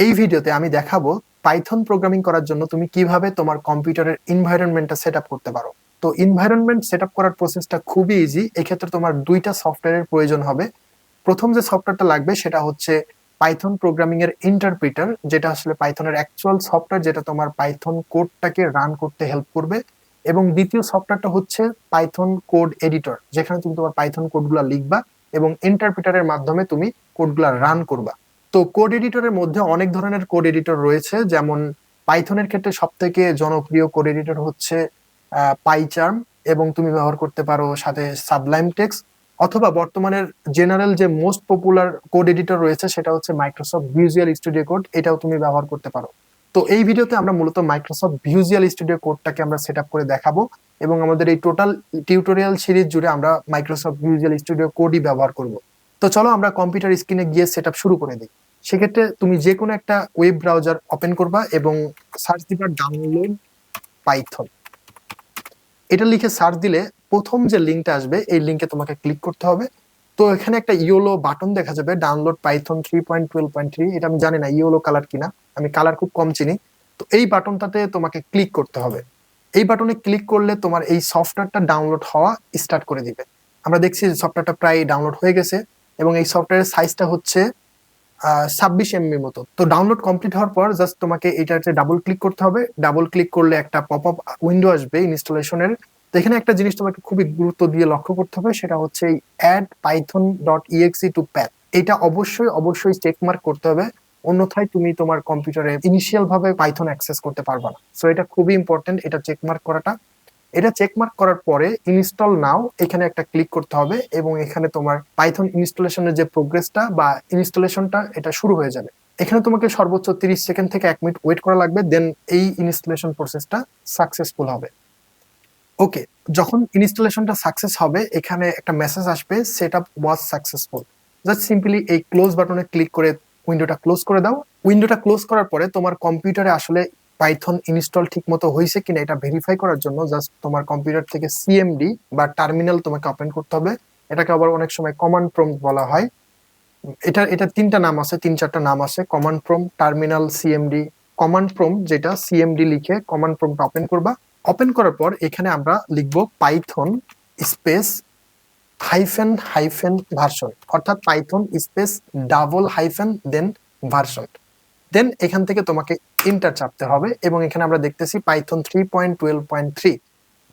এই ভিডিওতে আমি দেখাবো পাইথন প্রোগ্রামিং করার জন্য তুমি কিভাবে তোমার কম্পিউটারের এনভায়রনমেন্টটা সেট আপ করতে পারো। তো এনভায়রনমেন্ট সেট আপ করার প্রসেসটা খুবই ইজি। এক্ষেত্রে তোমার দুইটা সফটওয়্যারের প্রয়োজন হবে। প্রথম যে সফটওয়্যারটা লাগবে সেটা হচ্ছে পাইথন প্রোগ্রামিং এর ইন্টারপ্রিটার, যেটা আসলে পাইথনের অ্যাকচুয়াল সফটওয়্যার, যেটা তোমার পাইথন কোডটাকে রান করতে হেল্প করবে। এবং দ্বিতীয় সফটওয়্যারটা হচ্ছে পাইথন কোড এডিটর, যেখানে তুমি তোমার পাইথন কোডগুলো লিখবা এবং ইন্টারপ্রিটারের মাধ্যমে তুমি কোডগুলো রান করবা। তো কোড এডিটরের মধ্যে অনেক ধরনের কোড এডিটর রয়েছে, যেমন পাইথনের ক্ষেত্রে সব থেকে জনপ্রিয় কোড এডিটর হচ্ছে পাইচার্ম, এবং তুমি ব্যবহার করতে পারো সাথে সাবলাইম টেক্সট, অথবা বর্তমানের জেনারেল যে মোস্ট পপুলার কোড এডিটর রয়েছে সেটা হচ্ছে মাইক্রোসফট ভিজুয়াল স্টুডিও কোড, এটাও তুমি ব্যবহার করতে পারো। তো এই ভিডিওতে আমরা মূলত মাইক্রোসফট ভিজুয়াল স্টুডিও কোডটাকে আমরা সেট আপ করে দেখাবো, এবং আমাদের এই টোটাল টিউটোরিয়াল সিরিজ জুড়ে আমরা মাইক্রোসফট ভিজুয়াল স্টুডিও কোডই ব্যবহার করব। তো চলো আমরা কম্পিউটার স্ক্রিনে গিয়ে সেট আপ শুরু করে দিই। সেক্ষেত্রে তুমি যে কোনো একটা ওয়েব ব্রাউজার ওপেন করবা এবং সার্চ দিবা ডাউনলোড পাইথন। এটা লিখে সার্চ দিলে প্রথম যে লিঙ্কটা আসবে এই লিঙ্কে তোমাকে ক্লিক করতে হবে। তো এখানে একটা ইয়েলো বাটন দেখা যাবে, ডাউনলোড পাইথন 3.12.3। এটা আমি জানি না ইয়েলো কালার কিনা, আমি কালার খুব কম চিনি। তো এই বাটনটাতে তোমাকে ক্লিক করতে হবে। এই বাটনে ক্লিক করলে তোমার এই সফটওয়্যারটা ডাউনলোড হওয়া স্টার্ট করে দিবে। আমরা দেখছি সফটওয়্যারটা প্রায় ডাউনলোড হয়ে গেছে, এবং এই সফটওয়্যারের সাইজটা হচ্ছে 26 MB মতো। তো ডাউনলোড কমপ্লিট হওয়ার পর জাস্ট তোমাকে এটাতে ডাবল ক্লিক করতে হবে। ডাবল ক্লিক করলে একটা পপ আপ উইন্ডো আসবে ইনস্টলেশনের। তো এখানে একটা জিনিস তোমাকে খুবই গুরুত্ব দিয়ে লক্ষ্য করতে হবে, সেটা হচ্ছে এই add Python dot EXE to path. এটা অবশ্যই চেক মার্ক করতে হবে, অন্যথায় তুমি তোমার কম্পিউটারে ইনিশিয়াল ভাবে পাইথন অ্যাক্সেস করতে পারবে না। সো এটা খুবই ইম্পর্টেন্ট, এটা চেক মার্ক করাটা। এটা চেকমার্ক করার পরে ইনস্টল নাও এখানে একটা ক্লিক করতে হবে, এবং এখানে তোমার পাইথন ইনস্টলেশনের যে প্রোগ্রেসটা বা ইনস্টলেশনটা এটা শুরু হয়ে যাবে। এখানে তোমাকে সর্বোচ্চ 30 সেকেন্ড থেকে 1 মিনিট ওয়েট করা লাগবে, দেন এই ইনস্টলেশন প্রসেসটা সাকসেসফুল হবে। ওকে, যখন ইনস্টলেশনটা সাকসেস হবে এখানে একটা মেসেজ আসবে, setup was successful. Just simply এই ক্লোজ বাটনে ক্লিক করে উইন্ডোটা ক্লোজ করে দাও। উইন্ডোটা ক্লোজ করার পরে তোমার কম্পিউটারে আসলে পাইথন ইনস্টল ঠিক মতো হয়েছে কিনা এটা ভেরিফাই করার জন্য জাস্ট তোমার কম্পিউটার থেকে সিএমডি বা টার্মিনাল তোমাকে ওপেন করতে হবে। এটাকে আবার অনেক সময় কমান্ড প্রম্পট বলা হয়। এটা তিনটা নাম আছে, 3-4টা নাম আছে, command prompt, terminal, CMD. Command prompt যেটা সিএমডি লিখে কমান্ড প্রম্পট ওপেন করবা। ওপেন করার পর এখানে আমরা লিখব Python space hyphen hyphen version, অর্থাৎ পাইথন স্পেস ডাবল হাইফেন দেন ভার্সন। দেন এখান থেকে তোমাকে এন্টার চাপতে হবে, এবং এখানে আমরা দেখতেছি পাইথন 3.12.3।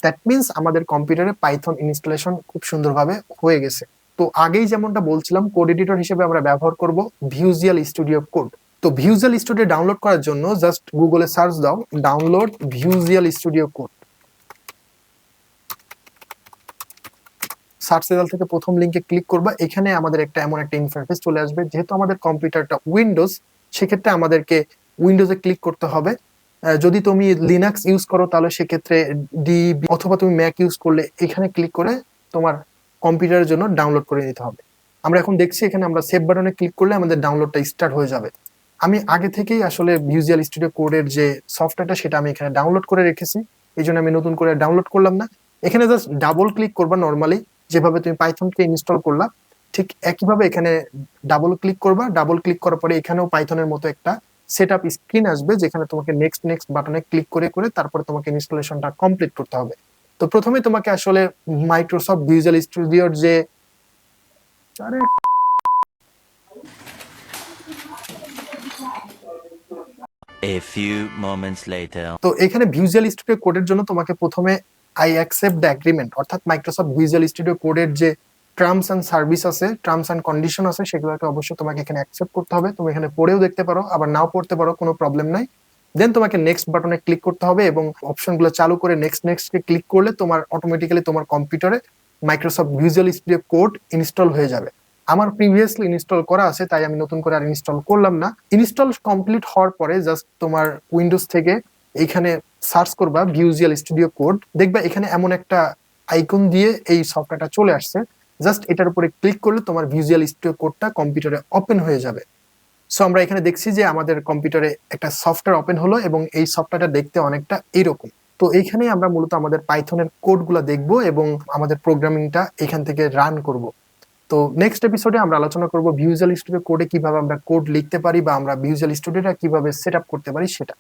দ্যাট মিনস আমাদের কম্পিউটারে পাইথন ইনস্টলেশন খুব সুন্দরভাবে হয়ে গেছে। তো আগেই যেমনটা বলছিলাম, কোড এডিটর হিসেবে আমরা ব্যবহার করব ভিজুয়াল স্টুডিও কোড। তো ভিজুয়াল স্টুডিও ডাউনলোড করার জন্য জাস্ট গুগলে সার্চ দাও download visual studio code. Search result থেকে প্রথম লিঙ্কে ক্লিক করবা। এখানে আমাদের এমন একটা ইন্টারফেস চলে আসবে। যেহেতু আমাদের কম্পিউটারটা উইন্ডোজ, সেক্ষেত্রে আমাদেরকে উইন্ডোজে ক্লিক করতে হবে। যদি তুমি লিনাক্স ইউজ করো তাহলে সেক্ষেত্রে ডি, অথবা তুমি ম্যাক ইউজ করলে এখানে ক্লিক করে তোমার কম্পিউটারের জন্য ডাউনলোড করে নিতে হবে। আমরা এখন দেখছি এখানে আমরা সেভ বাটনে ক্লিক করলে আমাদের ডাউনলোডটা স্টার্ট হয়ে যাবে। আমি আগে থেকেই আসলে ভিজুয়াল স্টুডিও কোডের যে সফটওয়্যারটা সেটা আমি এখানে ডাউনলোড করে রেখেছি, এই জন্য আমি নতুন করে ডাউনলোড করলাম না। এখানে জাস্ট ডাবল ক্লিক করবা, নর্মালি যেভাবে তুমি পাইথনকে ইনস্টল করলা ঠিক একইভাবে এখানে ডাবল ক্লিক করবা। ডাবল ক্লিক করার পরে এখানেও পাইথনের মতো একটা সেটআপ স্ক্রিন আসবে, যেখানে তোমাকে নেক্সট বাটনে ক্লিক করে তারপরে তোমাকে ইনস্টলেশনটা কমপ্লিট করতে হবে। তো প্রথমে তোমাকে আসলে মাইক্রোসফট ভিজুয়াল স্টুডিওর যে A few moments later. তো এখানে ভিজুয়াল স্টুডিও কোডের জন্য তোমাকে প্রথমে আই অ্যাকসেপ্ট দ্য এগ্রিমেন্ট, অর্থাৎ মাইক্রোসফট ভিজুয়াল স্টুডিও কোডের যে টার্মস অ্যান্ড সার্ভিস আছে, টার্মস অ্যান্ড কন্ডিশন আছে, সেগুলোকে অবশ্যই তোমাকে এখানে অ্যাকসেপ্ট করতে হবে। তুমি এখানে পড়েও দেখতে পারো, আবার নাও পড়তে পারো, কোনো প্রবলেম নাই। দেন তোমাকে নেক্সট বাটনে ক্লিক করতে হবে, এবং অপশনগুলো চালু করে নেক্সটকে ক্লিক করলে তোমার অটোমেটিক্যালি তোমার কম্পিউটারে Microsoft visual studio code install হয়ে যাবে। আমার প্রিভিয়াসলি ইনস্টল করা আছে, তাই আমি নতুন করে আর ইনস্টল করলাম না। ইনস্টল কমপ্লিট হওয়ার পরে জাস্ট তোমার উইন্ডোজ থেকে এইখানে সার্চ করবা ভিজুয়াল স্টুডিও কোড, দেখবা এখানে এমন একটা আইকন দিয়ে এই সফটওয়্যারটা চলে আসছে। জাস্ট এটার উপরে ক্লিক করলে তোমার ভিজুয়াল স্টুডিও কোডটা কম্পিউটারে ওপেন হয়ে যাবে। সো আমরা এখানে দেখছি যে আমাদের কম্পিউটারে একটা সফটওয়্যার ওপেন হলো, এবং এই সফটওয়্যারটা দেখতে অনেকটা এরকম। তো এইখানে আমরা মূলত আমাদের পাইথনের কোডগুলো দেখবো এবং আমাদের প্রোগ্রামিংটা এখান থেকে রান করব। তো নেক্সট এপিসোডে আমরা আলোচনা করব ভিজুয়াল স্টুডিও কোডে কিভাবে আমরা কোড লিখতে পারি বা আমরা ভিজুয়াল স্টুডিওটা কিভাবে সেট আপ করতে পারি সেটা।